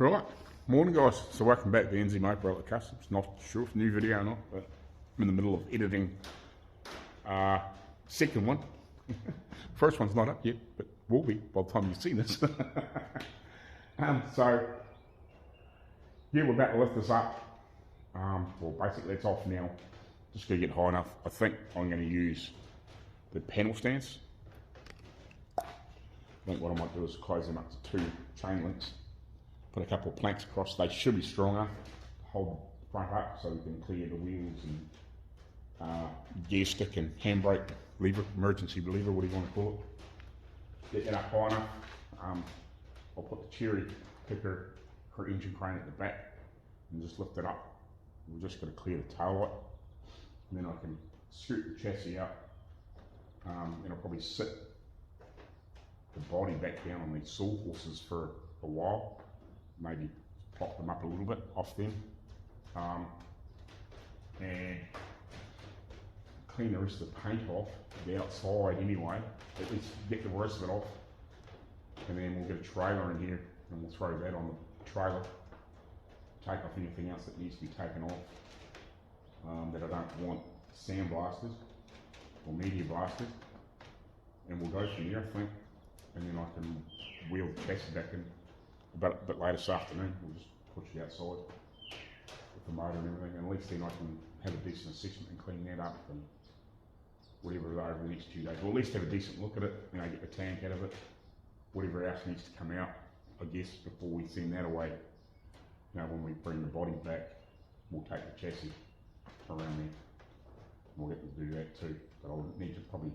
Right, morning guys, so welcome back to NZ Motor Kustoms. Not sure if new video or not, but I'm in the middle of editing second one. First one's not up yet, but will be by the time you see this. So, yeah, we're about to lift this up. Well, basically it's off now. Just going to get high enough. I think I'm going to use the panel stands. I think what I might do is close them up to 2 chain links. Put a couple of planks across. They should be strong enough to hold the front up so we can clear the wheels and gear stick and handbrake lever, emergency lever, what do you want to call it. Get that up high enough. I'll put the cherry picker or engine crane at the back and just lift it up. We're just going to clear the tail light, and then I can scoot the chassis up, and I'll probably sit the body back down on these sawhorses for a while. Maybe pop them up a little bit off them, and clean the rest of the paint off the outside anyway, at least get the rest of it off, and then we'll get a trailer in here and we'll throw that on the trailer, take off anything else that needs to be taken off that I don't want sandblasters or media blasters, and we'll go from there I think, and then I can wheel the chassis back in a bit later this afternoon. We'll just push it outside with the motor and everything, and at least then I can have a decent assessment and clean that up and whatever over the next 2 days. Or at least have a decent look at it, you know, get the tank out of it, whatever else needs to come out, I guess, before we send that away. You know, when we bring the body back, we'll take the chassis around there. We'll get to do that too, but I'll need to probably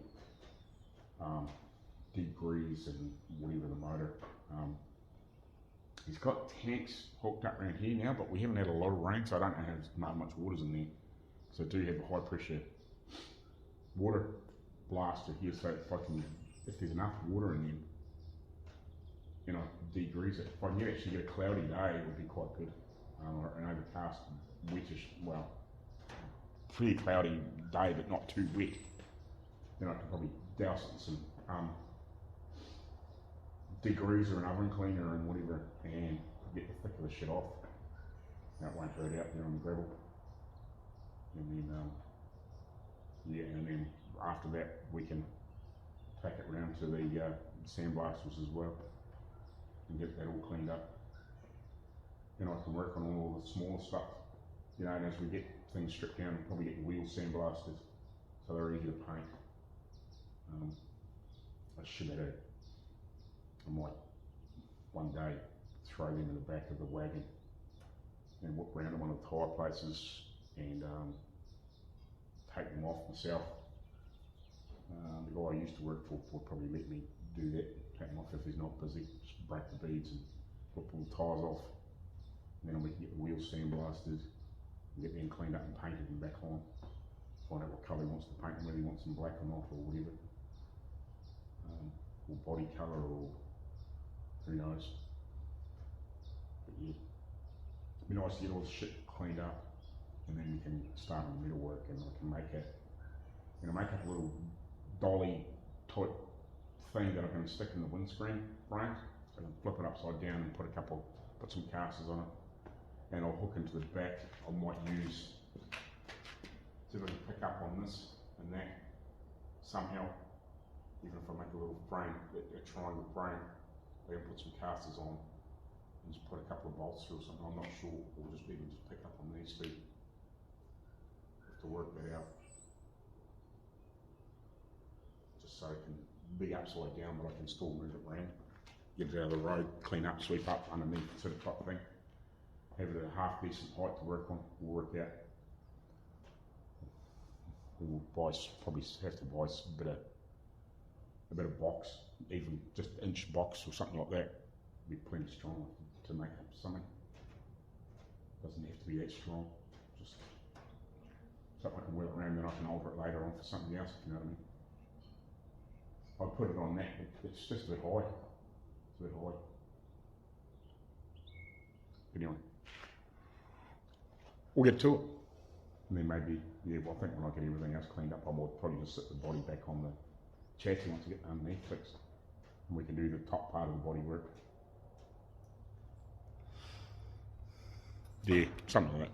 degrease and whatever the motor. He's got tanks hooked up around here now, but we haven't had a lot of rain, so I don't know how much water's in there. So I do have a high pressure water blaster here, so if there's enough water in there, you know, degrease it. If I can actually get a cloudy day, it would be quite good. Or an overcast, wettish, well, pretty cloudy day, but not too wet. Then I could probably douse it in some degreaser and oven cleaner and whatever, and get the thick of the shit off. That won't hurt out there on the gravel. And then, yeah, and then after that we can take it round to the sandblasters as well and get that all cleaned up. Then I can work on all the smaller stuff, you know, and as we get things stripped down, we'll probably get the wheel sandblasters so they're easy to paint. I should have I might one day throw them in the back of the wagon and walk around to one of the tyre places and take them off myself. The guy I used to work for would probably let me do that, take them off if he's not busy, just break the beads and pull the tyres off. And then we can get the wheel sandblasted and get them cleaned up and painted and back on. Find out what colour he wants to paint them, whether he wants them black or not or whatever. Or body colour or who knows. But yeah, it'd be nice to get all the shit cleaned up and then we can start on the metal work, and I can make it, you know, make up a little dolly type thing that I can stick in the windscreen frame. So I can flip it upside down and put some casters on it, and I'll hook into the back. I might use, see if I can pick up on this and that somehow, even if I make a little frame, a triangle frame, I can put some casters on and just put a couple of bolts through or something, I'm not sure, or just even just pick up on these two. Have to work that out. Just so it can be upside down, but I can still move it around. Get it out of the road, clean up, sweep up underneath, sort of type thing. Have it at a half decent height to work on, we'll work out. We'll probably have to buy a bit of box, even just inch box or something like that. Be plenty strong to make up something. Doesn't have to be that strong. Just something I can work around, then I can alter it later on for something else, if you know what I mean. I'll put it on that, it's just a bit high. It's a bit high. But anyway, we'll get to it. And then maybe, yeah, well, I think when I get everything else cleaned up, I might probably just sit the body back on the chassis once I get underneath fixed. And we can do the top part of the body work. there, something like that.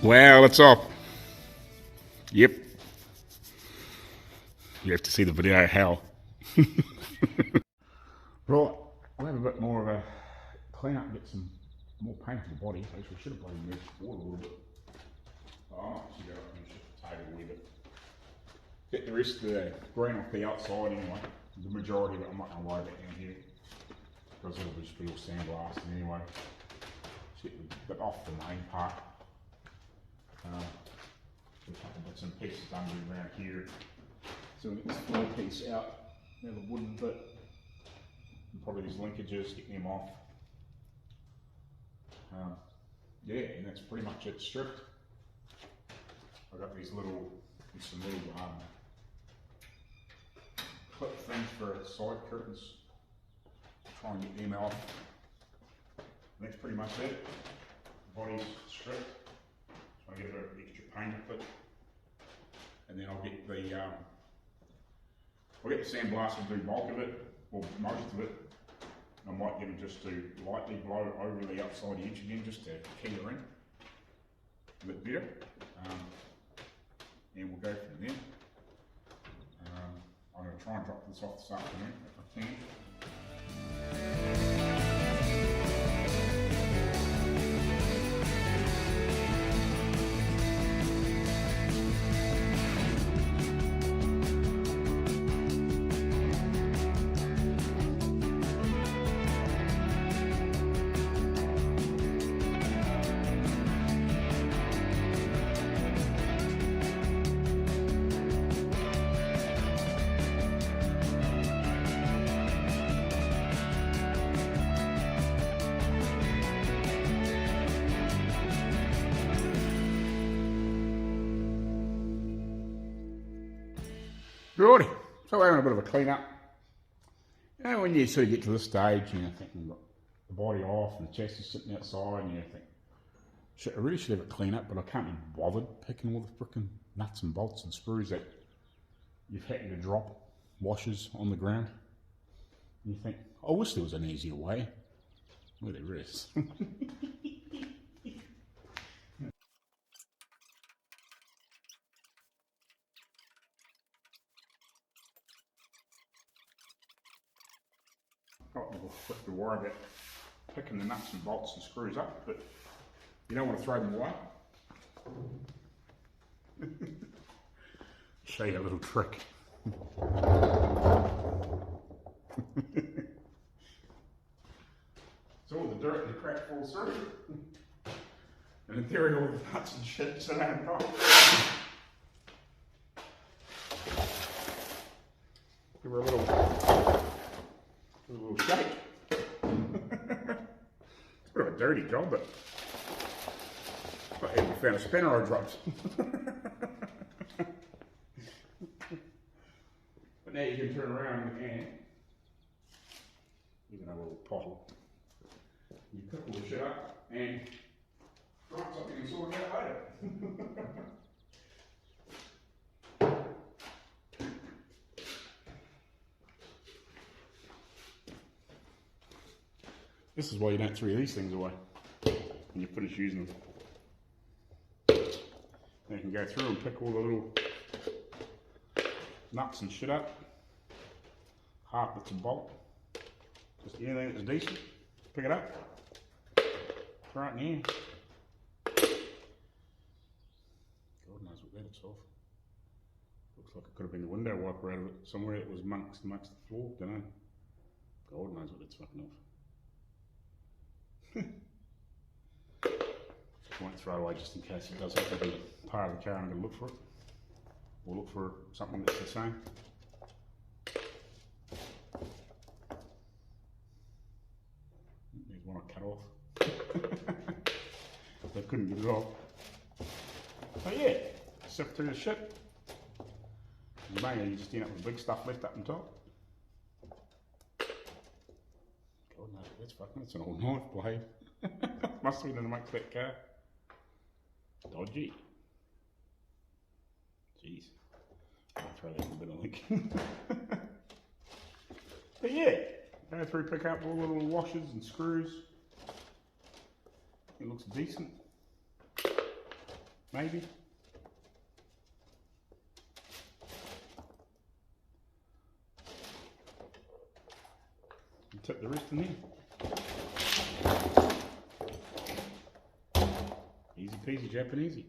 Wow, it's up. Yep. You have to see the video how. Right, we'll have a bit more of a clean up and get some more paint to the body. So we should have bloody moved forward a little bit. Oh, I might actually go up and shift the table a wee bit. Get the rest of the green off the outside anyway. The majority of it I'm not going to worry about down here, because it'll just be all sandblasted anyway. Just get the bit off the main part. A couple bits and pieces done around here. So we get this floor piece out, now the wooden bit, and probably these linkages, get them off. Yeah, and that's pretty much it stripped. I've got these little, some little clip things for side curtains. Try and get them off. And that's pretty much it. The body's stripped. So I get a bit of extra paint up it, and then I'll get the sandblaster and do bulk of it, or most of it. I might get them just to lightly blow over the outside edge again, just to key her in a bit better. And we'll go from there. I'm going to try and drop this off this afternoon if I can. Righty, so we're having a bit of a clean up. You know, when you sort of get to this stage, you know, thinking you've got the body off and the chest is sitting outside, and you think, shit, I really should have a clean up, but I can't be bothered picking all the frickin' nuts and bolts and screws that you've had to drop washers on the ground. And you think, I wish there was an easier way. Well, there is. Not a little flip to worry about picking the nuts and bolts and screws up, but you don't want to throw them away. Show you a little trick. So all the dirt and the crap falls through. And in theory all the nuts and shit sit on top. Give her a little shake. It's a bit of a dirty job, but I found a spinner I dropped. But now you can turn around and even a little pottle. You pick all the shit up and drop something and sort it out later. This is why you don't throw these things away when you finish using them. Now you can go through and pick all the little nuts and shit up, half bits of bolt, just anything that's decent, pick it up, throw it in here. God knows what that's off. Looks like it could have been the window wiper out of it somewhere. It was amongst the floor, don't know. God knows what that's fucking off. Won't throw it away just in case it does have to be part of the car. I'm going to look for it. We'll look for something that's the same. There's one I cut off. I couldn't get it off. So yeah, sift through the shit. You mainly just end up with big stuff left up on top. God knows that's fucking, it's an old knife blade. Must have been amongst that car. Dodgy. Jeez. I'll throw that in a bit, I think. But yeah, go through, pick up all the little washers and screws. It looks decent. Maybe. And tip the rest in there. Easy peasy Japanesey.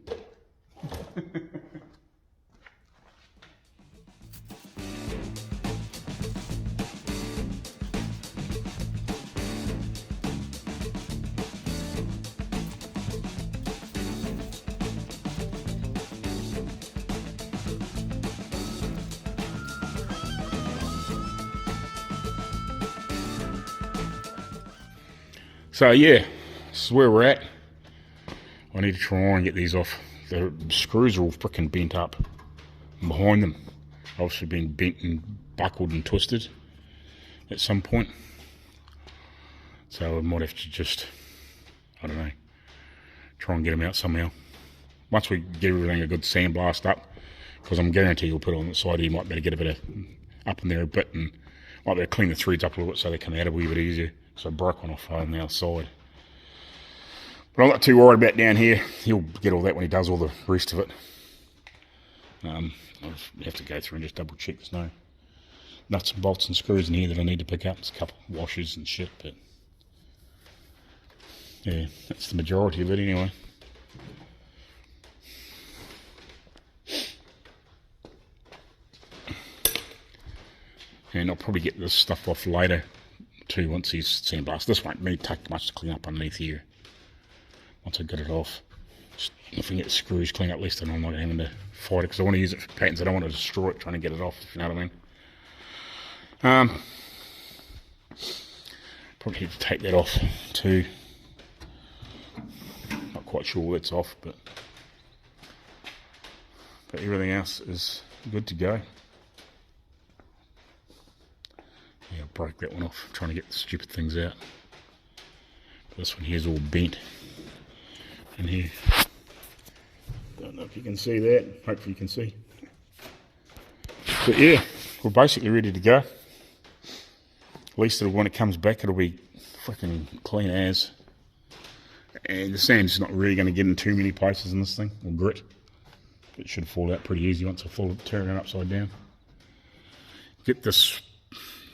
So yeah, this is where we're at. I need to try and get these off. The screws are all freaking bent up behind them. Obviously been bent and buckled and twisted at some point. So I might have to just, I don't know, try and get them out somehow. Once we get everything a good sandblast up, because I'm guarantee you'll put it on the side, you might better get a bit of up in there a bit and might better clean the threads up a little bit so they come out a wee bit easier. So I broke one off on the outside. But I'm not too worried about down here. He'll get all that when he does all the rest of it. I'll have to go through and just double check there's no nuts and bolts and screws in here that I need to pick up. There's a couple of washers and shit, but yeah, that's the majority of it anyway. And I'll probably get this stuff off later too once he's sandblasted. This won't really take much to clean up underneath here. Once I get it off, just if I can get the screws cleaned up, less than I'm not having to fight it, because I want to use it for patterns. I don't want to destroy it trying to get it off, if you know what I mean. Probably need to take that off too. Not quite sure that's off, but everything else is good to go. broke that one off, trying to get the stupid things out. This one here's all bent in here. Don't know if you can see that, hopefully you can see. But yeah, we're basically ready to go. At least when it comes back it'll be freaking clean as. And the sand's not really going to get in too many places in this thing, or grit. It should fall out pretty easy once I turn it upside down. Get this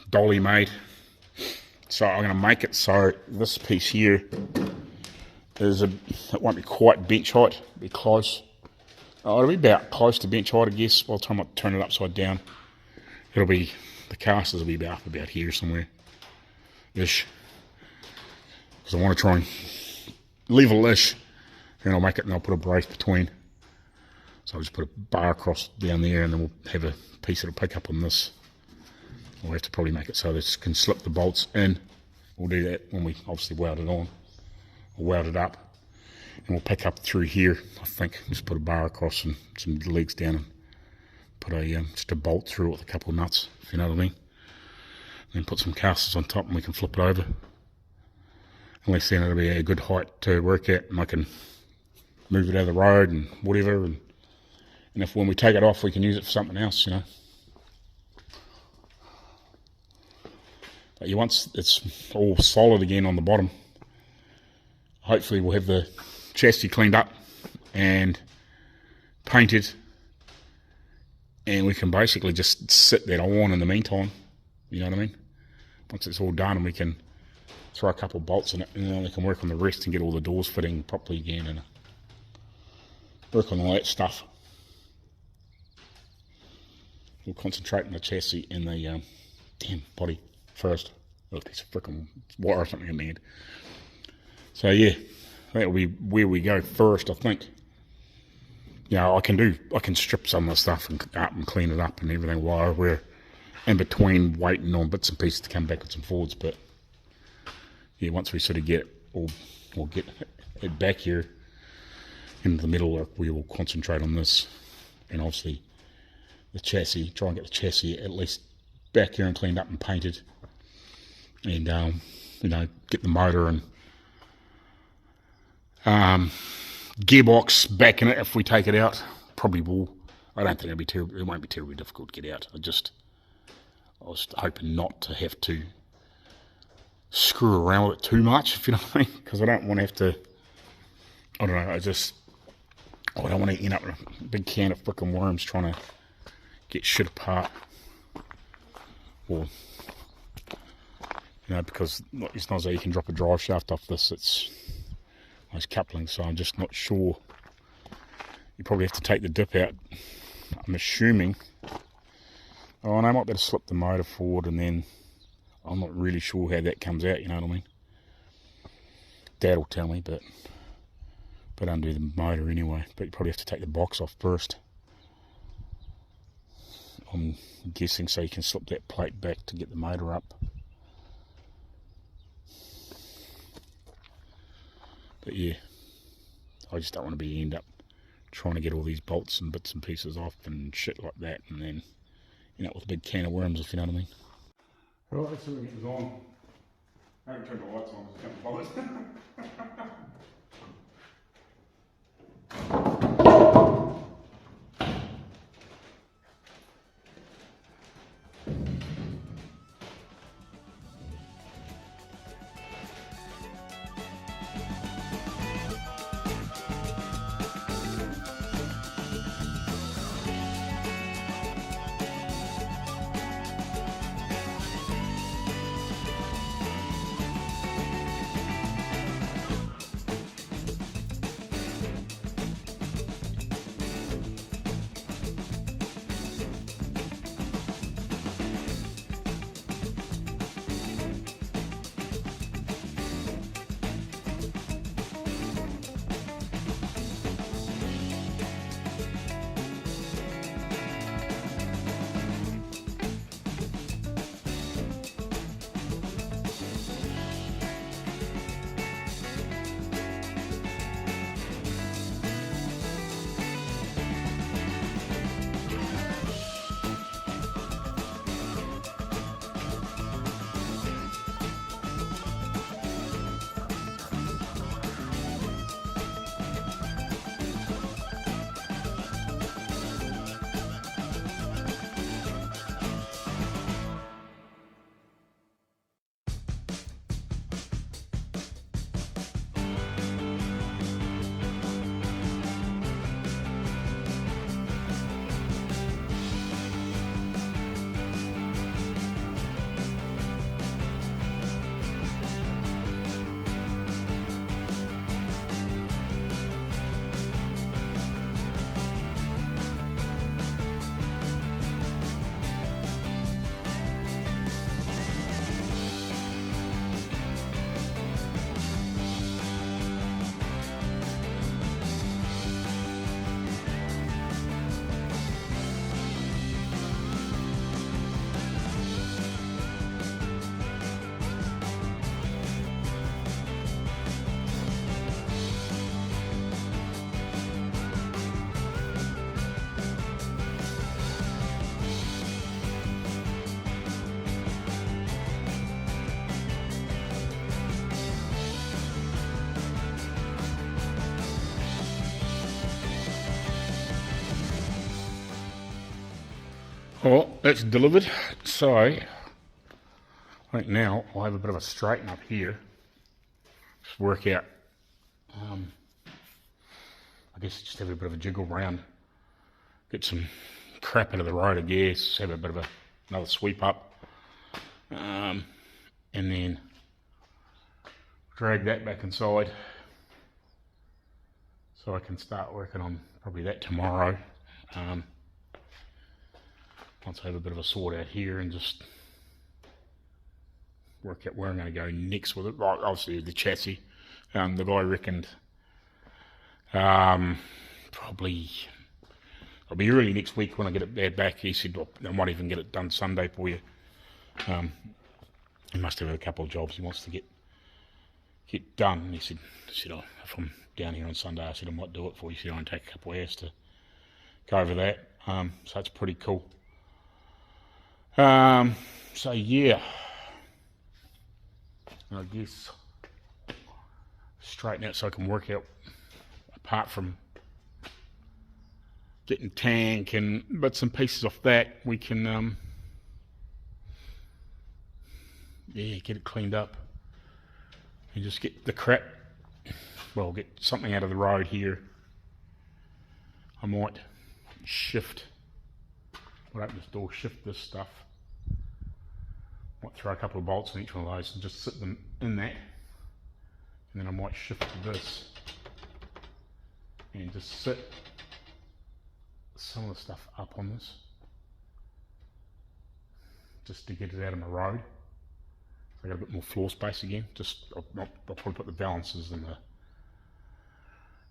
dolly made. So I'm going to make it so this piece here is it won't be quite bench height, it'll be close. It'll be about close to bench height, I guess. By the time I turn it upside down, it'll be, the casters will be about here somewhere ish. Because I want to try and level-ish, and I'll make it and I'll put a brace between. So I'll just put a bar across down there, and then we'll have a piece that'll pick up on this. We'll have to probably make it so this can slip the bolts in. We'll do that when we obviously weld it on, or weld it up, and we'll pick up through here. I think just put a bar across and some legs down, and put a just a bolt through it with a couple of nuts, if you know what I mean. Then put some casters on top, and we can flip it over. Unless then it'll be a good height to work at, and I can move it out of the road and whatever. And if when we take it off, we can use it for something else, you know. But once it's all solid again on the bottom, hopefully we'll have the chassis cleaned up and painted, and we can basically just sit that on in the meantime, you know what I mean. Once it's all done, and we can throw a couple of bolts in it, and then we can work on the rest and get all the doors fitting properly again, and work on all that stuff. We'll concentrate on the chassis and the damn body first. Oh, piece of frickin' wire or something in the end. So yeah, that'll be where we go first, I think. You know, I can strip some of the stuff and up and clean it up and everything while we're in between waiting on bits and pieces to come back with some forwards. But yeah, once we sort of get it, we'll get it back here in the middle, we will concentrate on this, and obviously the chassis, try and get the chassis at least back here and cleaned up and painted, and you know, get the motor and gearbox back in it if we take it out. Probably will. I don't think it won't be terribly difficult to get out. I was hoping not to have to screw around with it too much, if you know what I mean, because I don't want to have to, I don't know, I don't want to end up with a big can of frickin' worms trying to get shit apart, or, you know, because it's not as though you can drop a drive shaft off this, it's those couplings, so I'm just not sure. You probably have to take the dip out, I'm assuming. Oh, and I might better slip the motor forward, and then I'm not really sure how that comes out, you know what I mean. Dad will tell me, but undo the motor anyway. But you probably have to take the box off first, I'm guessing, so you can slip that plate back to get the motor up. But yeah, I just don't want to end up trying to get all these bolts and bits and pieces off and shit like that, and then, you know, with a big can of worms, if you know what I mean. Right, let's see what we get this on. I haven't turned the lights on, because I can't bother. Well, that's delivered. So, I think now I'll have a bit of a straighten up here. Just work out, I guess just have a bit of a jiggle around. Get some crap out of the road, I guess. Have a bit of another sweep up. And then drag that back inside. So I can start working on probably that tomorrow. Once I have a bit of a sort out here and just work out where I'm going to go next with it. Well, obviously the chassis. The guy reckoned probably it'll be early next week when I get it back. He said, well, I might even get it done Sunday for you. He must have a couple of jobs he wants to get done. And he said, oh, if I'm down here on Sunday, I said I might do it for you. He said, I'll take a couple of hours to go over that. So it's pretty cool. So yeah, I guess straighten out so I can work out, apart from getting tank and bits and pieces off that, we can yeah, get it cleaned up and just get the crap, well, get something out of the road here. I might open this door, shift this stuff. Might throw a couple of bolts in each one of those and just sit them in that. And then I might shift to this and just sit some of the stuff up on this, just to get it out of my road. So I got a bit more floor space again. I'll probably put the balances and the,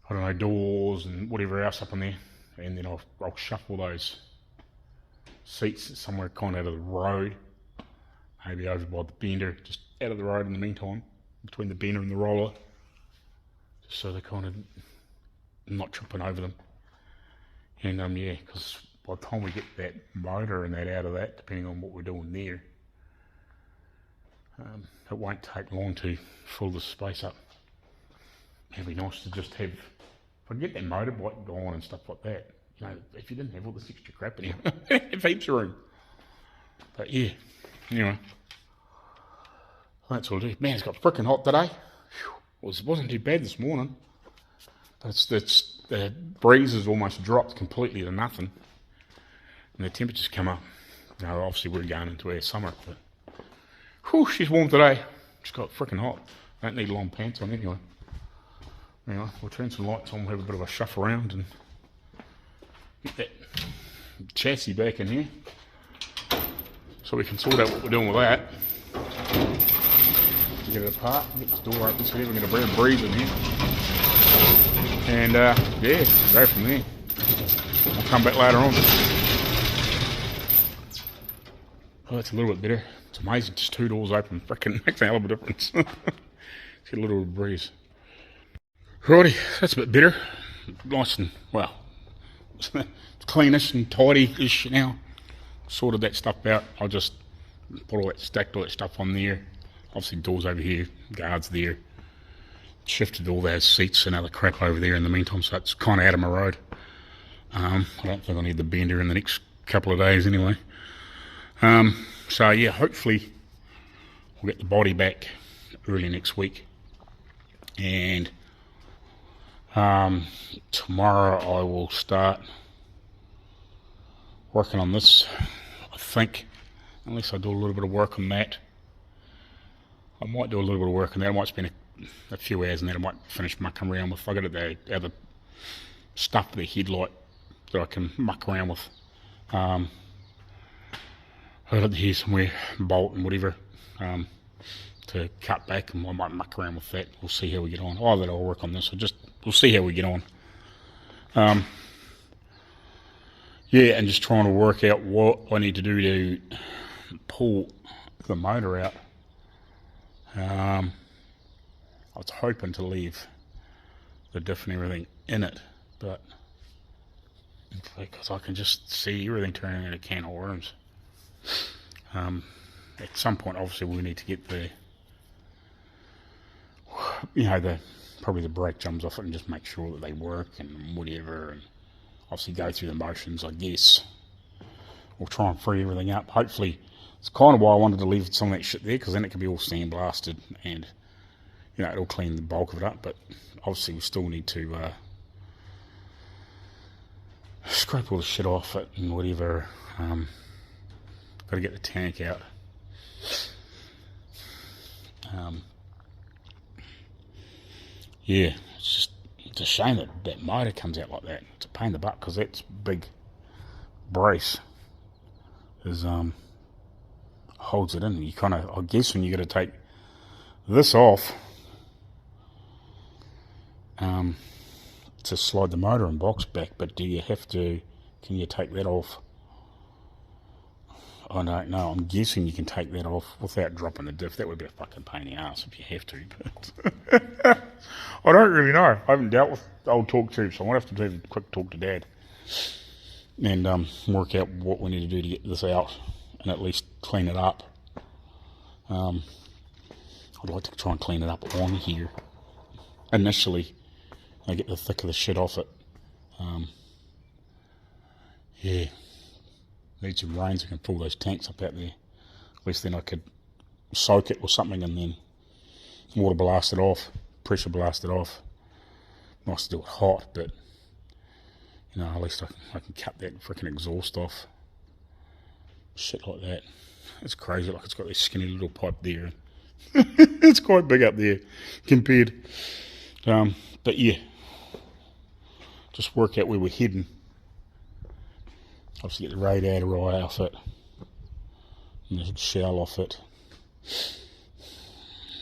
I don't know, doors and whatever else up in there, and then I'll shuffle those seats somewhere kind of out of the road, maybe over by the bender, just out of the road in the meantime, between the bender and the roller, just so they're kind of not tripping over them. And yeah, because by the time we get that motor and that out of that, depending on what we're doing there, it won't take long to fill the space up. It'd be nice to just have, if I can get that motorbike going and stuff like that, you know, if you didn't have all this extra crap in here, it heaps of room. But yeah, anyway, that's all I do. Man, it's got freaking hot today. Whew. It wasn't too bad this morning. But the breeze has almost dropped completely to nothing. And the temperatures come up. You know, obviously we're going into our summer, but whew, she's warm today. It's got freaking hot. I don't need long pants on anyway. Anyway, we'll turn some lights on, we'll have a bit of a shuff around and get that chassis back in here so we can sort out what we're doing with that. Get it apart, get this door open so we can get a bit of breeze in here. And yeah, go from there. I'll come back later on. Oh, that's a little bit better. It's amazing, just two doors open, freaking makes a hell of a difference. Get a little breeze. Righty, that's a bit better. Nice and, well, it's cleanish and tidy-ish now. Sorted that stuff out. I'll just stacked all that stuff on there. Obviously doors over here, guards there. Shifted all those seats and other crap over there in the meantime, so it's kind of out of my road. I don't think I need the bender in the next couple of days anyway. So yeah, hopefully we'll get the body back early next week. And tomorrow I will start working on this, I think, unless I do a little bit of work on that. I might do a little bit of work on that. I might spend a few hours and then I might finish mucking around with. I got the other stuff for the headlight that I can muck around with. I got here somewhere, bolt and whatever, to cut back, and I might muck around with that. We'll see how we get on. Either I'll work on this, or we'll see how we get on. Yeah, and just trying to work out what I need to do to pull the motor out. I was hoping to leave the diff and everything in it, but because I can just see everything turning into a can of worms. At some point, obviously, we need to get probably the brake jumps off it and just make sure that they work and whatever, and obviously go through the motions, I guess, we'll try and free everything up. Hopefully, it's kind of why I wanted to leave some of that shit there, because then it can be all sandblasted and, you know, it'll clean the bulk of it up. But obviously we still need to scrape all the shit off it and whatever. Got to get the tank out. Yeah, it's a shame that that motor comes out like that. It's a pain in the butt, because that's big brace is holds it in. You kind of, I guess, when you got to take this off to slide the motor and box back, but do you have to? Can you take that off? I don't know. I'm guessing you can take that off without dropping the diff. That would be a fucking pain in the ass if you have to. But I don't really know. I haven't dealt with old torque tubes, so I might have to do a quick talk to Dad and work out what we need to do to get this out and at least clean it up. I'd like to try and clean it up on here initially. I get the thick of the shit off it. Yeah. Need some rain so I can pull those tanks up out there. At least then I could soak it or something and then water blast it off, pressure blast it off. Nice to do it hot, but you know, at least I can cut that freaking exhaust off. Shit like that. It's crazy, like it's got this skinny little pipe there. It's quite big up there compared. But yeah, just work out where we're heading. Obviously get the radiator right off it, and the shell off it.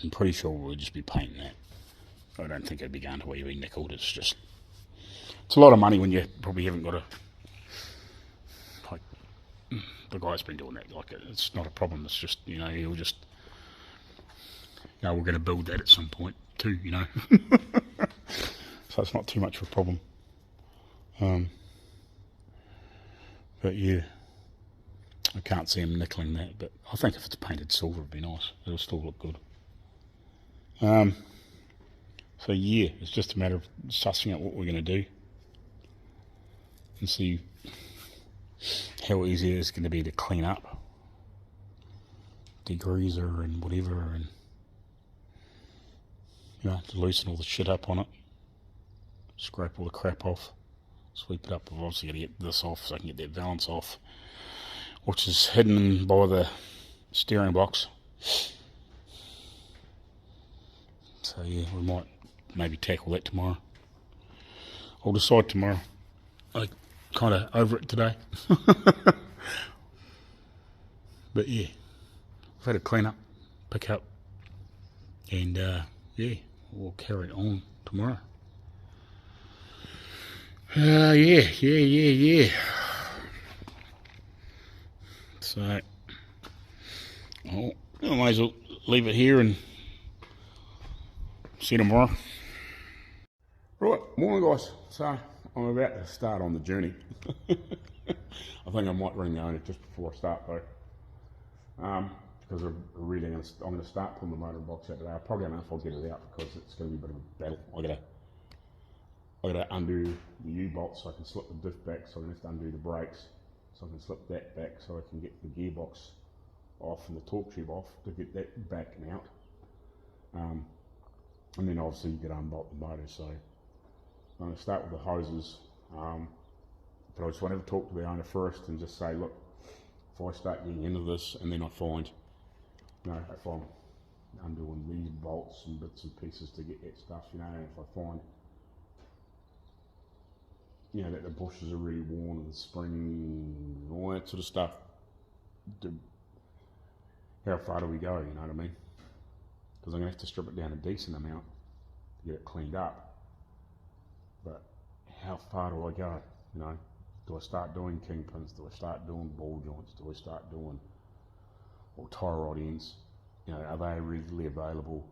I'm pretty sure we'll just be painting that. I don't think it'd be going to where you'd be nickeled. It's a lot of money when you probably haven't got like, the guy's been doing that, like, it's not a problem. It's just, you know, he'll just, you know, we're going to build that at some point too, you know. So it's not too much of a problem. But yeah, I can't see him nickeling that, but I think if it's painted silver it'd be nice. It'll still look good. So yeah, it's just a matter of sussing out what we're going to do and see how easy it's going to be to clean up, degreaser and whatever, and you know, to loosen all the shit up on it, scrape all the crap off, sweep it up. I've obviously got to get this off so I can get that valance off, which is hidden by the steering box. So yeah, we might maybe tackle that tomorrow. I'll decide tomorrow. I kind of over it today. But yeah, I've had a clean up, pick up, and yeah, we'll carry it on tomorrow. Yeah. So, I might as well leave it here and see you tomorrow. Right, morning guys. So, I'm about to start on the journey. I think I might ring the owner just before I start though. Because I'm going to start pulling the motor box out today. I probably don't know if I'll get it out because it's going to be a bit of a battle. I gotta undo the U-bolt so I can slip the diff back, so I'm going to have to undo the brakes so I can slip that back so I can get the gearbox off and the torque tube off to get that back and out. And then obviously you got to unbolt the motor, so I'm going to start with the hoses. But I just want to talk to the owner first and just say, look, if I start getting into this and then I find, you know, if I'm undoing these bolts and bits and pieces to get that stuff, you know, and if I find, you know, that the bushes are really worn and the spring and all that sort of stuff, how far do we go, you know what I mean? Because I'm going to have to strip it down a decent amount to get it cleaned up. But how far do I go, you know? Do I start doing kingpins? Do I start doing ball joints? Do I start doing or tie rod ends? You know, are they readily available?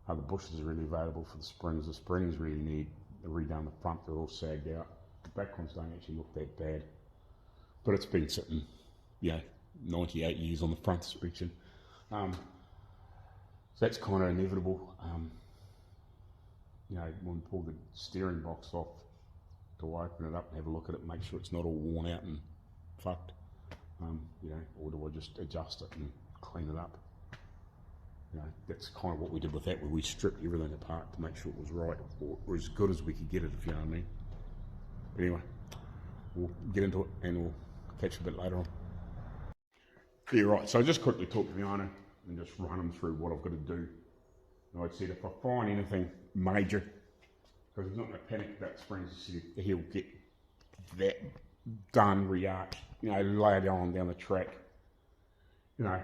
Are the bushes really available for the springs? The springs really need a redone. The front, they're all sagged out. The back ones don't actually look that bad. But it's been sitting, you know, 98 years on the front suspension. So that's kind of inevitable. You know, when we pull the steering box off, to open it up and have a look at it, make sure it's not all worn out and fucked. you know, or do I just adjust it and clean it up? You know, that's kind of what we did with that, where we stripped everything apart to make sure it was right, or as good as we could get it, if you know what I mean. But anyway, we'll get into it and we'll catch you a bit later on. Yeah, right, so I just quickly talk to the owner and just run him through what I've got to do. And I said if I find anything major, because he's not going to panic about springs, he said he'll get that done, re-arched, you know, later on down the track, you know,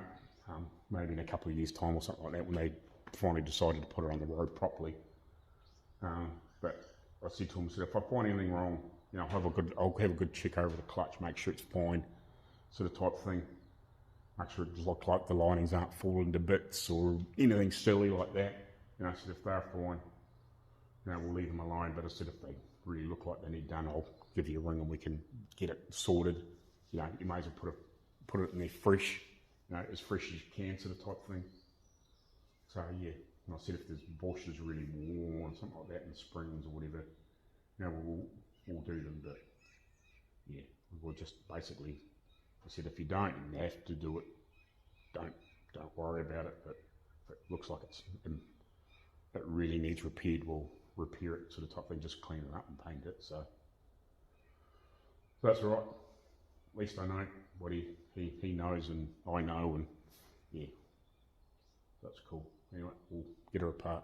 maybe in a couple of years' time or something like that, when they finally decided to put it on the road properly. But I said to him, I said, if I find anything wrong, you know, I'll have a good check over the clutch, make sure it's fine, sort of type thing. Make sure it looks like the linings aren't falling to bits or anything silly like that. You know, I said if they're fine, you know, we'll leave them alone. But I said if they really look like they need done, I'll give you a ring and we can get it sorted. You know, you may as well put it in there fresh, you know, as fresh as you can, sort of type thing. So yeah, and I said if there's bushes really worn, something like that, in springs or whatever, you know, we'll do them. But yeah, we'll just basically, I said if you don't have to do it, don't worry about it. But if it looks like it really needs repaired, we'll repair it, sort of type thing, just clean it up and paint it. So that's all right. At least I know what he knows and I know, and yeah, that's cool. Anyway, we'll get her apart.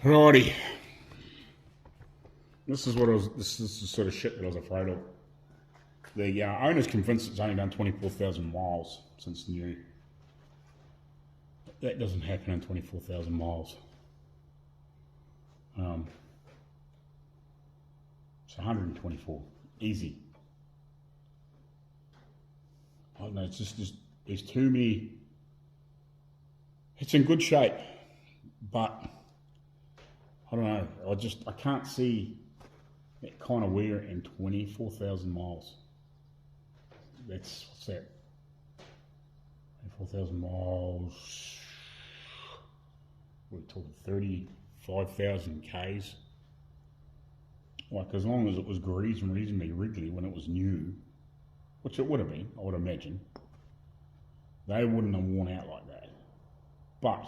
Righty. This is the sort of shit that I was afraid of. The owner's convinced it's only done 24,000 miles since new. That doesn't happen in 24,000 miles. It's 124, easy. I don't know, it's just there's too many. It's in good shape, but I don't know, I can't see that kind of wear in 24,000 miles. What's that? 24,000 miles, we're talking 35,000 Ks. Like, as long as it was greasing reasonably regularly when it was new, which it would have been, I would imagine, they wouldn't have worn out like that. But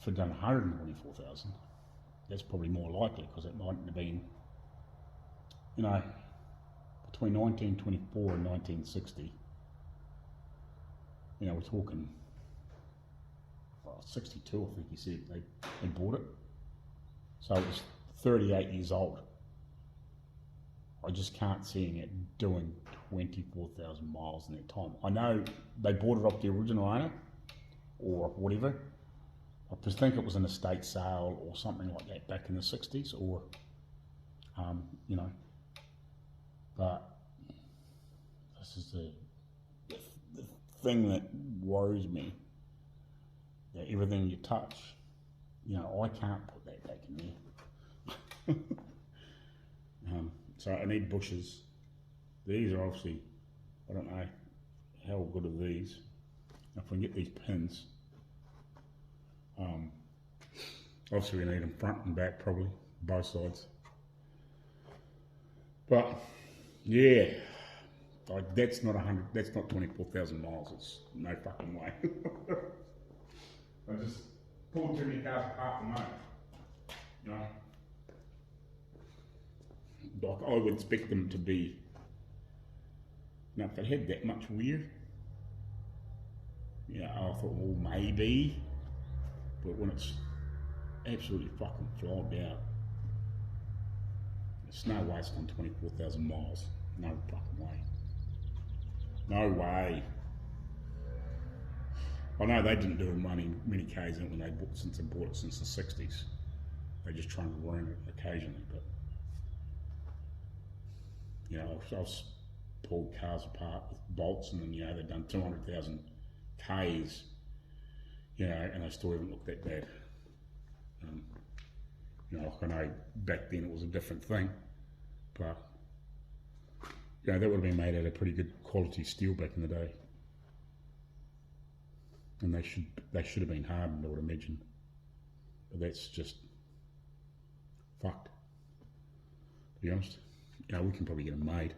if it had done 124,000, that's probably more likely, because it mightn't have been, you know, between 1924 and 1960, you know, we're talking 62, I think he said they bought it. So it was 38 years old. I just can't see it doing 24,000 miles in that time. I know they bought it off the original owner or whatever. I just think it was an estate sale or something like that back in the 60s, or, you know, but this is the thing that worries me, that everything you touch, you know, I can't put that back in there. So I need bushes. These are obviously, I don't know how good are these. If we can get these pins, obviously we need them front and back, probably both sides. But yeah, like, that's not 24,000 miles. It's no fucking way. I just pulled too many cars apart for money, you know. Like, I would expect them to be, you know, if they had that much wear, you know, I thought, well, maybe, but when it's absolutely fucking flogged out, there's no way it's on 24,000 miles. No fucking way. No way. I know they didn't do many Ks in it when they bought it since the 60s. They just try and ruin it occasionally, but, you know, I've pulled cars apart with bolts, and then, you know, they've done 200,000 Ks, you know, and they still haven't looked that bad. You know, like, I know back then it was a different thing, but, you know, that would have been made out of pretty good quality steel back in the day. And they should have been hardened, I would imagine. But that's just fucked, to be honest. You know, we can probably get them made.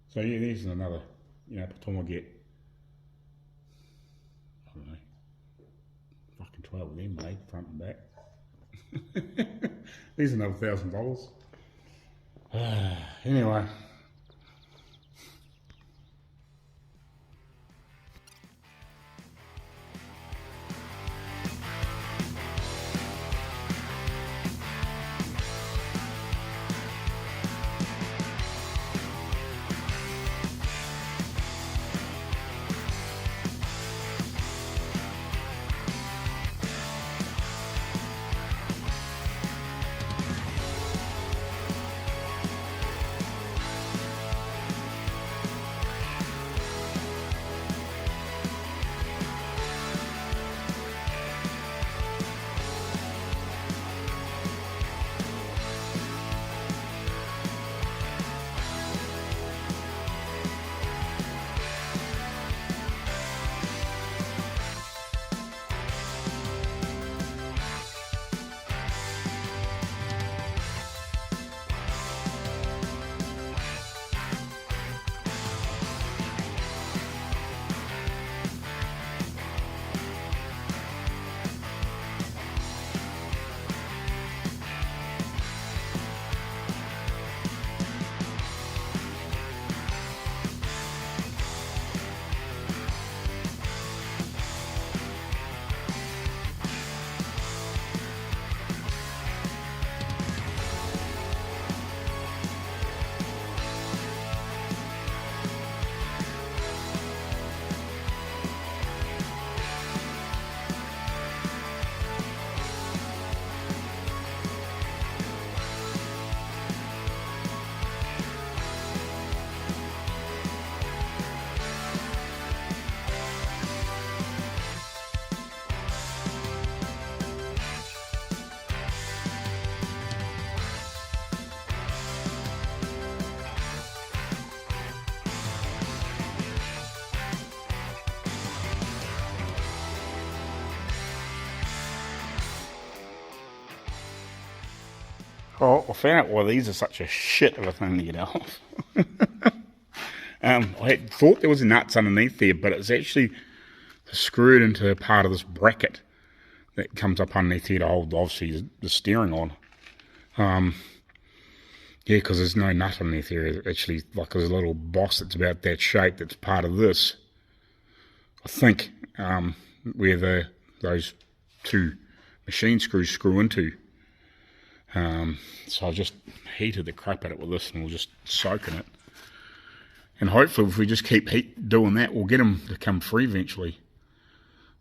So yeah, there's another, you know, by the time I get, I don't know, fucking 12 of them made, front and back. There's another $1,000. Anyway. Oh, I found out why these are such a shit of a thing to get off. I had thought there was nuts underneath there, but it's actually screwed into a part of this bracket that comes up underneath here to hold, obviously, the steering on. Yeah, because there's no nut underneath here. Actually, like there's a little boss that's about that shape that's part of this. I think where those two machine screws screw into. So I just heated the crap out of it with this, and we'll just soak in it. And hopefully if we just keep doing that, we'll get them to come free eventually.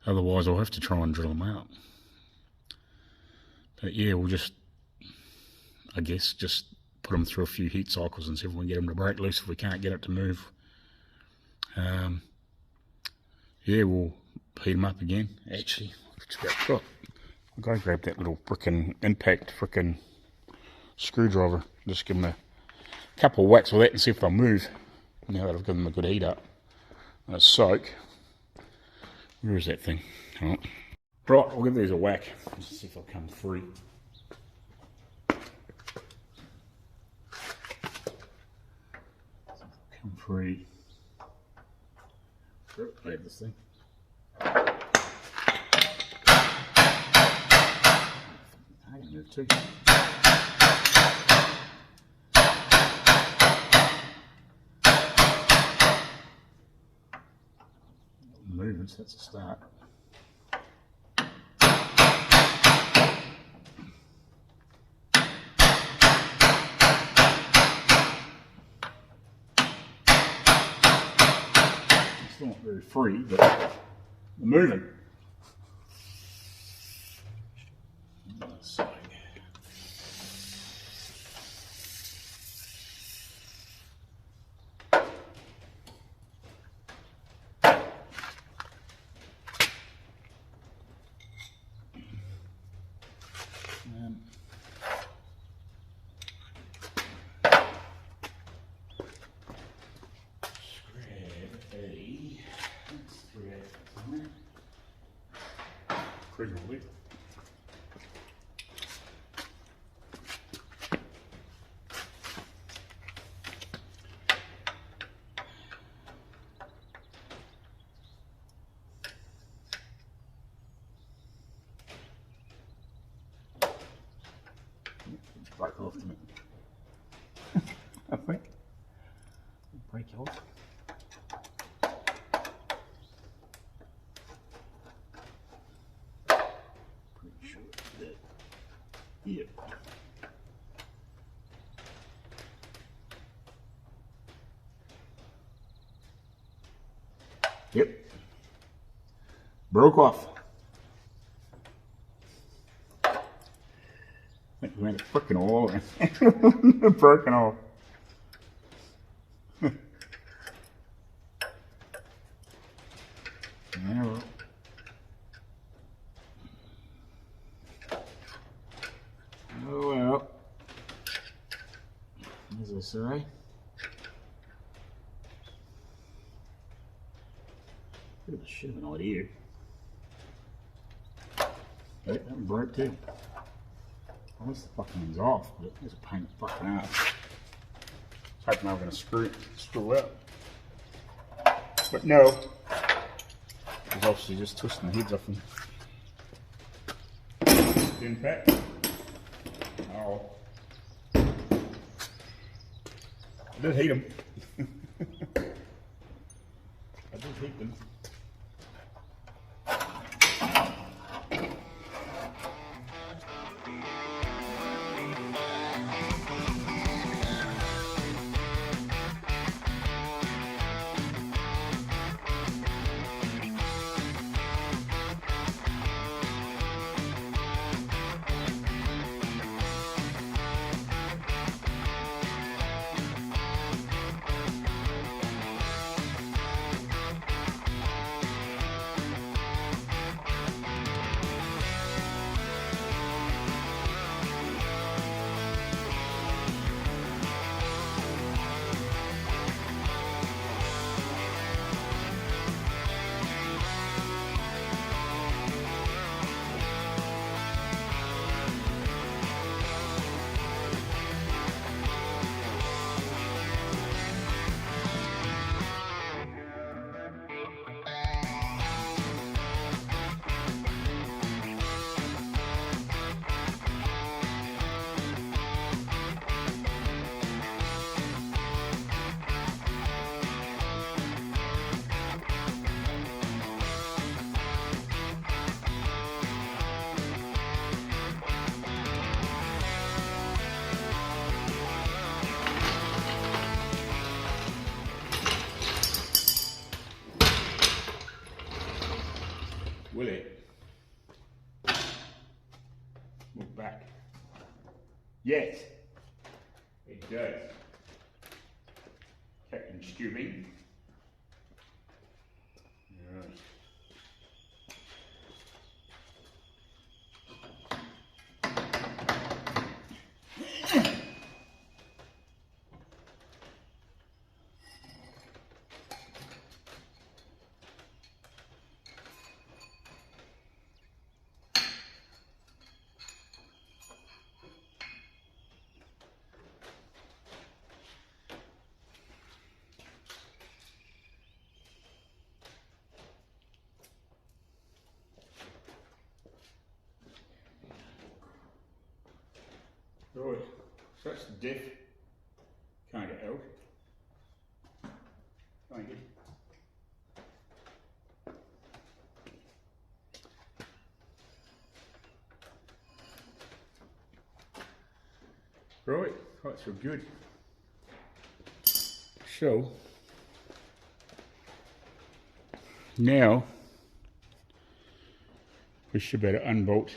Otherwise I'll have to try and drill them out. But yeah, we'll just, I guess, just put them through a few heat cycles and see if we can get them to break loose if we can't get it to move. Yeah, we'll heat them up again. Actually, I'll go grab that little frickin' impact frickin' screwdriver. Just give them a couple of whacks with that and see if they'll move. Now that I've given them a good heat up. And a soak. Where is that thing? Oh. Right, I'll give these a whack. Let's see if they'll come free. Come free. I have this thing. I can move too. Movements, that's a start. It's not very free, but they're moving. Frequently. Break off to me. I think. Break off. Yep. Yep. Broke off. I think we went frickin' all over. Broken off. Yeah, well. Oh well, as I say, bit of a shit of an idea. Hey, that one broke too. Well, this fucking thing's off, but it's a pain in the fucking ass. I was hoping I was going to screw up. But no, it's obviously just twisting the heads off and impact. Oh. I did heat them. I did heat them. Will it? Look back. Yes, it does. Captain Scooby. Right. Right, so that's the diff. Can't get out. Can't get. Right, that's so good. So now we should better unbolt.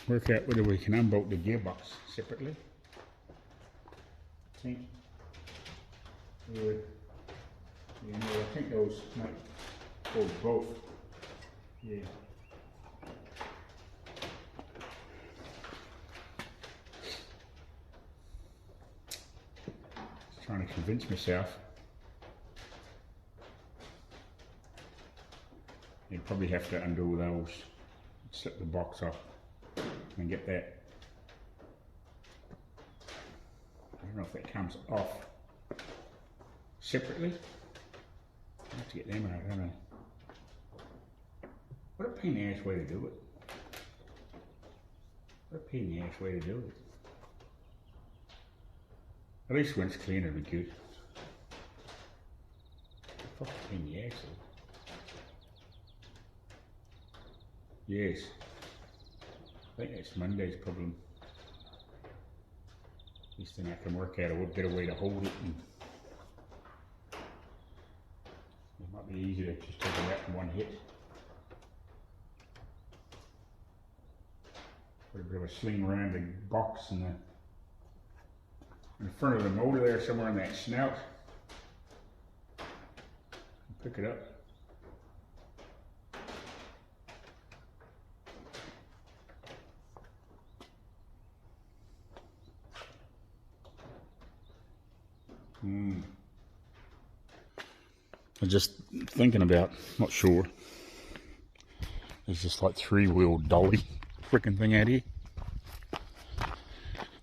Work out whether we can unbolt the gearbox separately. I think. Yeah, no, I think those might hold both. Yeah. Just trying to convince myself. You'd probably have to undo those, slip the box off. And get that. I don't know if that comes off separately. I have to get them out, don't I? What a pain in the ass way to do it. What a pain in the ass way to do it. At least when it's clean it'll be good. Fuck a pain in the ass though. Yes. I think it's Monday's problem. At least then I can work out a better way to hold it. And it might be easier to just take it out in one hit. Put a bit of a sling around the box and in the front of the motor there, somewhere in that snout. And pick it up. I'm just thinking about, not sure. There's just like 3-wheel dolly freaking thing out here.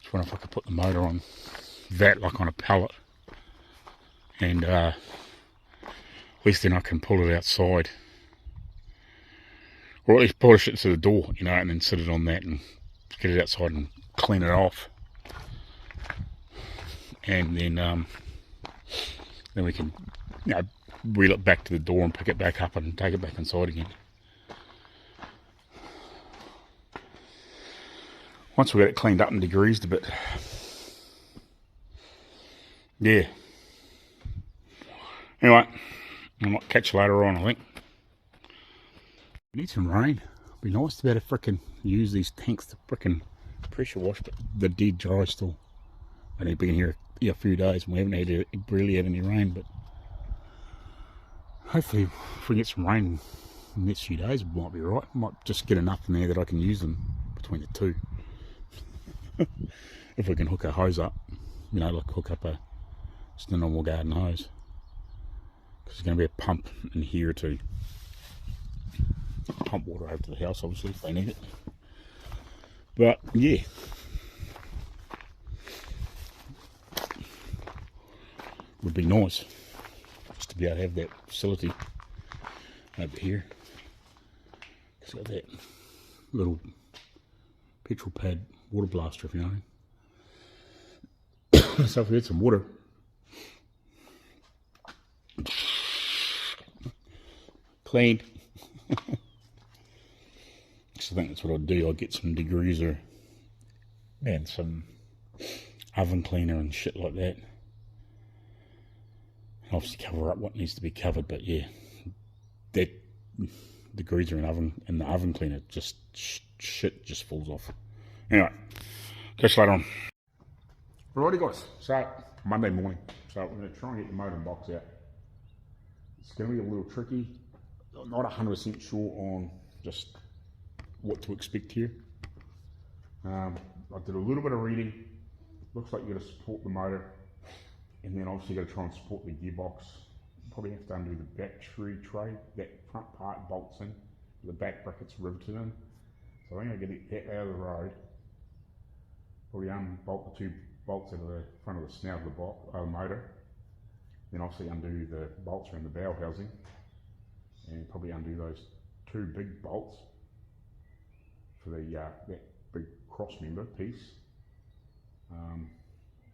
Just wonder if I could put the motor on that, like on a pallet, and at least then I can pull it outside, or at least push it to the door, you know, and then sit it on that and get it outside and clean it off, and then we can, you know, wheel it back to the door and pick it back up and take it back inside again. Once we get it cleaned up and degreased a bit. Yeah. Anyway, I might catch you later on, I think. We need some rain. It'd be nice to be able to frickin' use these tanks to frickin' pressure wash, but they're dead dry still. I think we've been here a few days and we haven't really had any rain, but hopefully if we get some rain in the next few days it might be right. Might just get enough in there that I can use them between the two. If we can hook a hose up, you know, like hook up just a normal garden hose, because there's going to be a pump in here to pump water over to the house, obviously, if they need it. But yeah, would be nice just to be able to have that facility over here. It's got that little petrol pad water blaster, if you know what I mean. So if we had some water, cleaned. So I think that's what I'll do. I'll get some degreaser and some oven cleaner and shit like that. Obviously cover up what needs to be covered, but yeah, that degreaser in the oven cleaner, just shit just falls off. Anyway, catch you later on. Alrighty guys, so Monday morning, so we're going to try and get the motor and box out. It's going to be a little tricky. I'm not 100% sure on just what to expect here. I did a little bit of reading. Looks like you've got to support the motor, and then obviously you've got to try and support the gearbox. Probably have to undo the battery tray. That front part bolts in, the back bracket's riveted in. So I'm going to get that out of the road. Probably unbolt the two bolts out of the front of the snout of the motor. Then obviously undo the bolts around the bow housing, and probably undo those two big bolts for the that big cross member piece.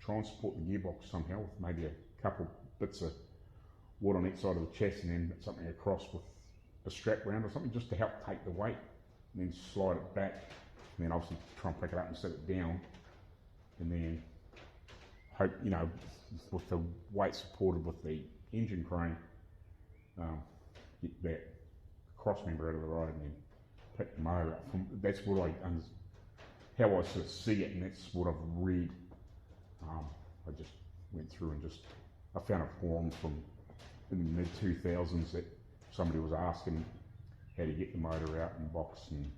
Try and support the gearbox somehow with maybe a couple bits of wood on each side of the chest, and then something across with a strap round or something just to help take the weight, and then slide it back, and then obviously try and pick it up and set it down, and then hope, you know, with the weight supported with the engine crane, get that cross member out of the road and then pick the motor up. That's what how I sort of see it, and that's what I've read. I just went through and I found a forum from in the mid-2000s that somebody was asking how to get the motor out and box and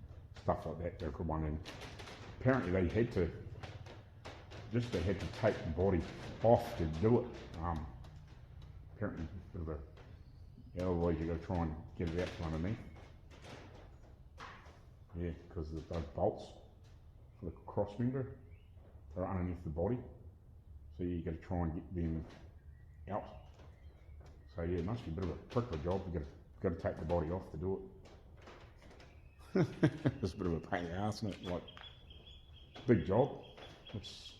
stuff like that. They could one, and apparently they had to take the body off to do it. Apparently, a bit of a, otherwise you got to try and get it out from underneath. Yeah, because those bolts for the cross member are underneath the body, so you got to try and get them out. So yeah, it must be a bit of a prickly job. You got to take the body off to do it. It's a bit of a pain in the ass, isn't it? Like, big job. It's,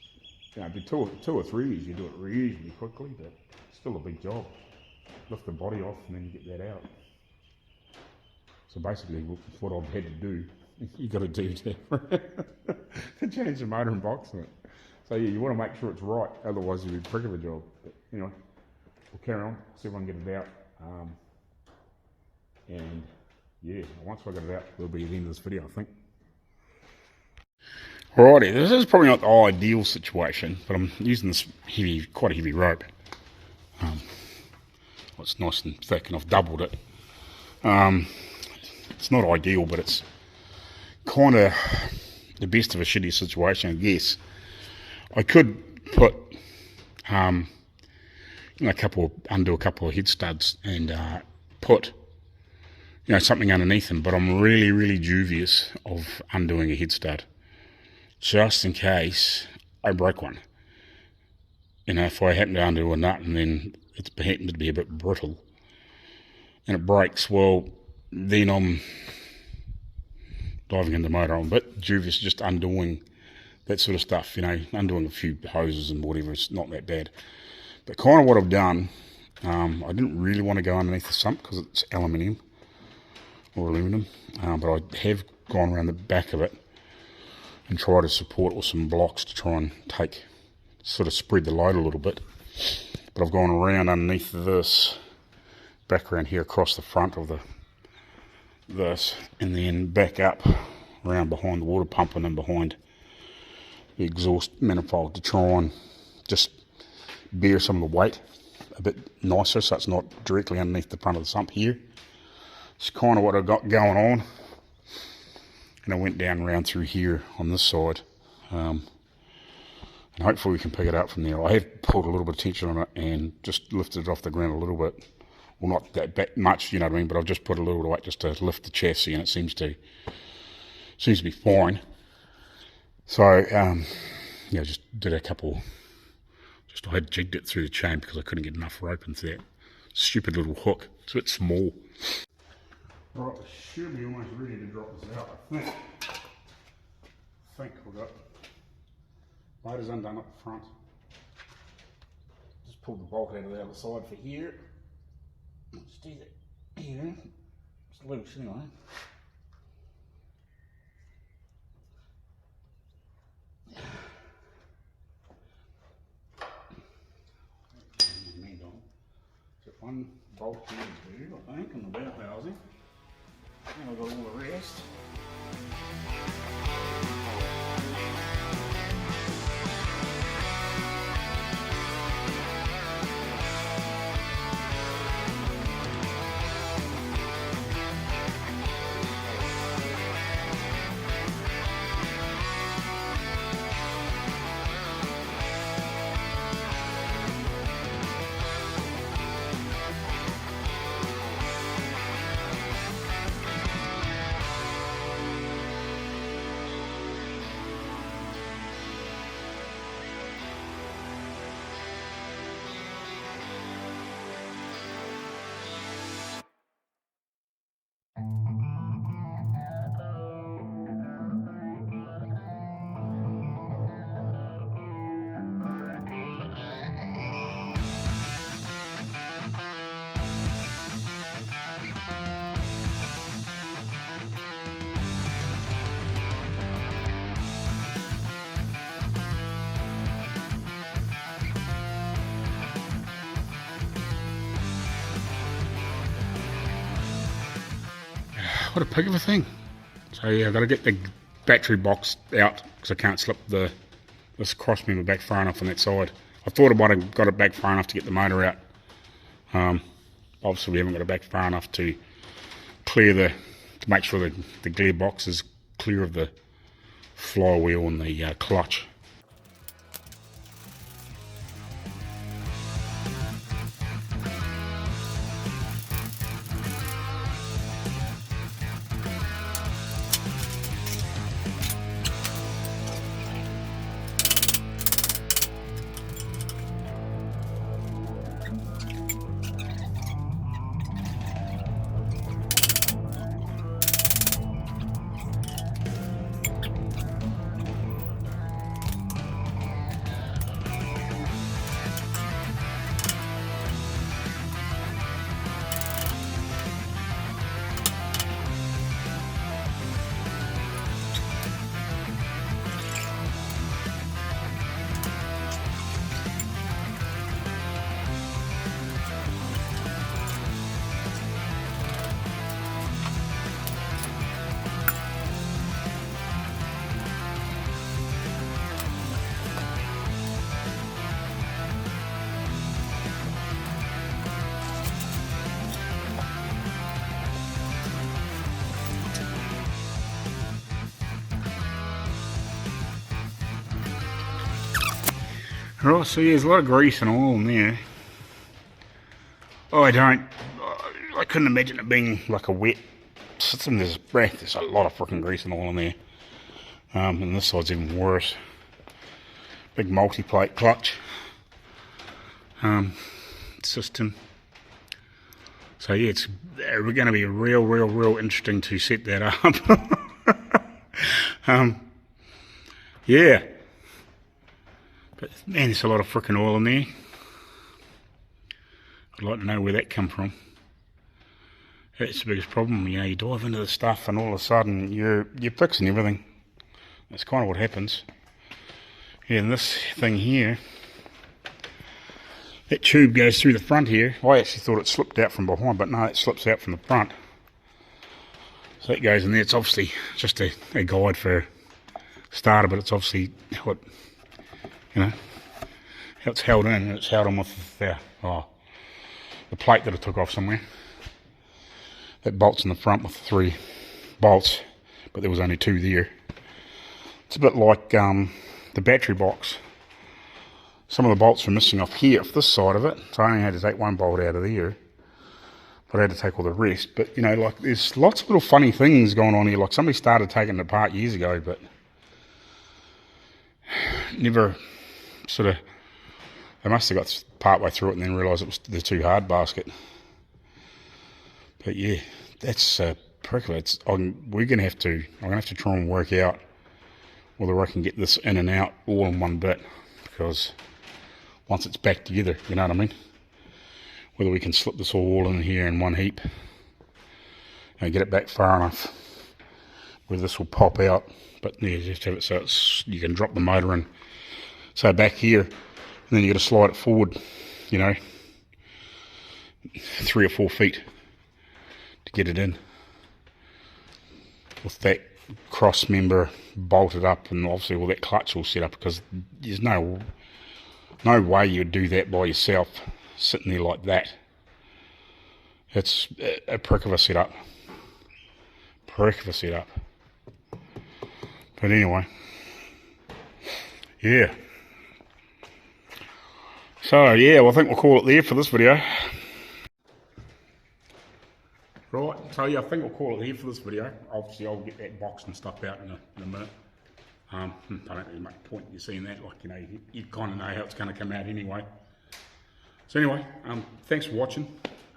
you know, do two or three years, you do it reasonably quickly, but still a big job. Lift the body off and then you get that out. So basically, what I've had to do, you got to do to change the motor and box in it. So yeah, you want to make sure it's right, otherwise you'll be a prick of a job. But anyway, we'll carry on, see if I can get it out. And yeah, once I get it out, we'll be at the end of this video, I think. Alrighty, this is probably not the ideal situation, but I'm using this quite a heavy rope. It's nice and thick, and I've doubled it. It's not ideal, but it's kind of the best of a shitty situation, I guess. I could put undo a couple of head studs and put something underneath them, but I'm really dubious of undoing a head stud, just in case I break one. If I happen to undo a nut and then it happens to be a bit brittle and it breaks, well, then I'm diving into the motor. I'm a bit dubious just undoing that sort of stuff, undoing a few hoses and whatever. It's not that bad. But kind of what I've done, I didn't really want to go underneath the sump because it's aluminium or aluminum, but I have gone around the back of it and try to support it with some blocks to try and sort of spread the load a little bit. But I've gone around underneath this, back around here across the front of this, and then back up around behind the water pump and then behind the exhaust manifold to try and just bear some of the weight a bit nicer, so it's not directly underneath the front of the sump here. It's kind of what I've got going on. And I went down around through here on this side, and hopefully we can pick it up from there. I have pulled a little bit of tension on it and just lifted it off the ground a little bit. Well, not that much, you know what I mean, but I've just put a little bit of weight just to lift the chassis, and it seems to be fine. So just did a couple. I had jigged it through the chain because I couldn't get enough rope into that stupid little hook. It's a bit small. Right, we should be almost ready to drop this out, I think we've got motors undone up the front. Just pulled the bolt out of the other side for here. Let's do that here. Just loose anyway. So one bolt here two, I think, on the bow housing. And I've got all the rest. What a pig of a thing. So yeah, I've got to get the battery box out because I can't slip this cross member back far enough on that side. I thought I might have got it back far enough to get the motor out. Obviously we haven't got it back far enough to clear to make sure the gearbox is clear of the flywheel and the clutch. Right, so yeah, there's a lot of grease and oil in there. Oh, I couldn't imagine it being like a wet system. There's a lot of freaking grease and oil in there. And this side's even worse. Big multi-plate clutch system. So yeah, it's going to be real interesting to set that up. Yeah. But man, there's a lot of frickin' oil in there. I'd like to know where that come from. That's the biggest problem, you know, you dive into the stuff and all of a sudden you're fixing everything. That's kind of what happens. Yeah, and this thing here, that tube goes through the front here. I actually thought it slipped out from behind, but no, it slips out from the front. So that goes in there. It's obviously just a guide for a starter, but it's obviously what, you know, how it's held in, and it's held on with the plate that I took off somewhere. That bolts in the front with 3 bolts, but there was only 2 there. It's a bit like the battery box. Some of the bolts were missing off here, off this side of it, so I only had to take 1 bolt out of there. But I had to take all the rest. But, you know, like, there's lots of little funny things going on here. Like, somebody started taking it apart years ago, but never sort of, they must have got part way through it and then realised it was the too hard basket. But yeah, that's prick of it. I'm gonna have to try and work out whether I can get this in and out all in one bit, because once it's back together, you know what I mean, whether we can slip this all in here in one heap and get it back far enough where this will pop out. But yeah, you just have it so you can drop the motor in, so back here, and then you got to slide it forward, you know, 3 or 4 feet to get it in. With that cross member bolted up, and obviously all that clutch all set up, because there's no way you'd do that by yourself, sitting there like that. It's a prick of a setup. But anyway, yeah. So yeah, well, I think we'll call it there for this video. Right, so yeah, I think we'll call it here for this video. Obviously, I'll get that box and stuff out in a minute. I don't really make a point in you seeing that, like, you know, you kind of know how it's going to come out anyway. So anyway, thanks for watching.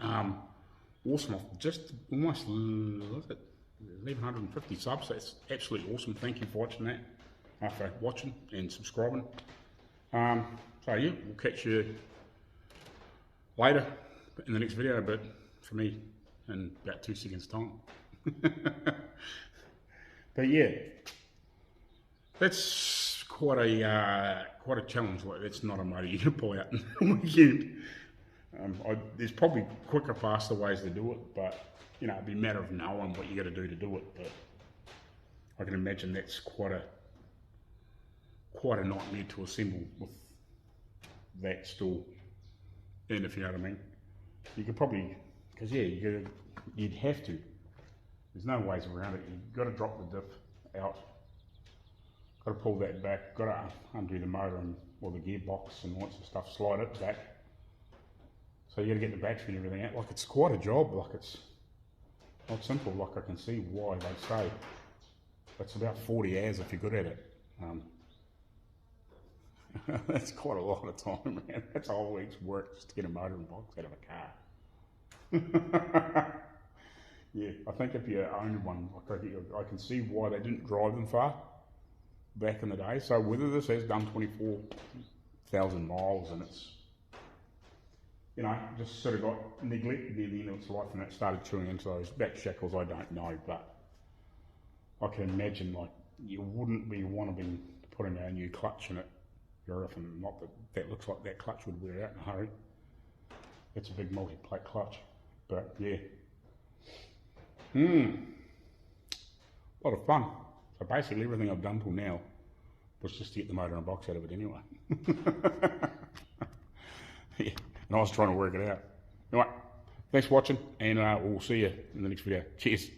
Awesome, I've just almost, what is it, 1150 subs. That's absolutely awesome. Thank you for watching that, for watching and subscribing. So yeah, we'll catch you later in the next video, but for me, in about 2 seconds time. But yeah, that's quite a challenge. Like, that's not a motor you can pull out in a weekend. There's probably quicker, faster ways to do it, but you know, it'd be a matter of knowing what you got to do it. But I can imagine that's quite a nightmare to assemble with that stall in, if you know what I mean. You could probably, because yeah, you'd have to. There's no ways around it. You've got to drop the diff out. Got to pull that back. Got to undo the motor and or the gearbox and all that sort of stuff. Slide it back. So you got to get the battery and everything out. Like, it's quite a job. Like, it's not simple. Like, I can see why they say it's about 40 hours if you're good at it. That's quite a lot of time, man. That's a whole week's work just to get a motor and box out of a car. Yeah, I think if you owned one, like, I can see why they didn't drive them far back in the day. So whether this has done 24,000 miles and it's, you know, just sort of got neglected near the end of its life and it started chewing into those back shackles, I don't know, but I can imagine, like, you wouldn't want to be putting a new clutch in it very often. Not that looks like that clutch would wear out in a hurry. It's a big multi-plate clutch, but yeah. A lot of fun. So basically everything I've done till now was just to get the motor and box out of it anyway. Yeah, and I was trying to work it out. Anyway, thanks for watching, and we'll see you in the next video. Cheers.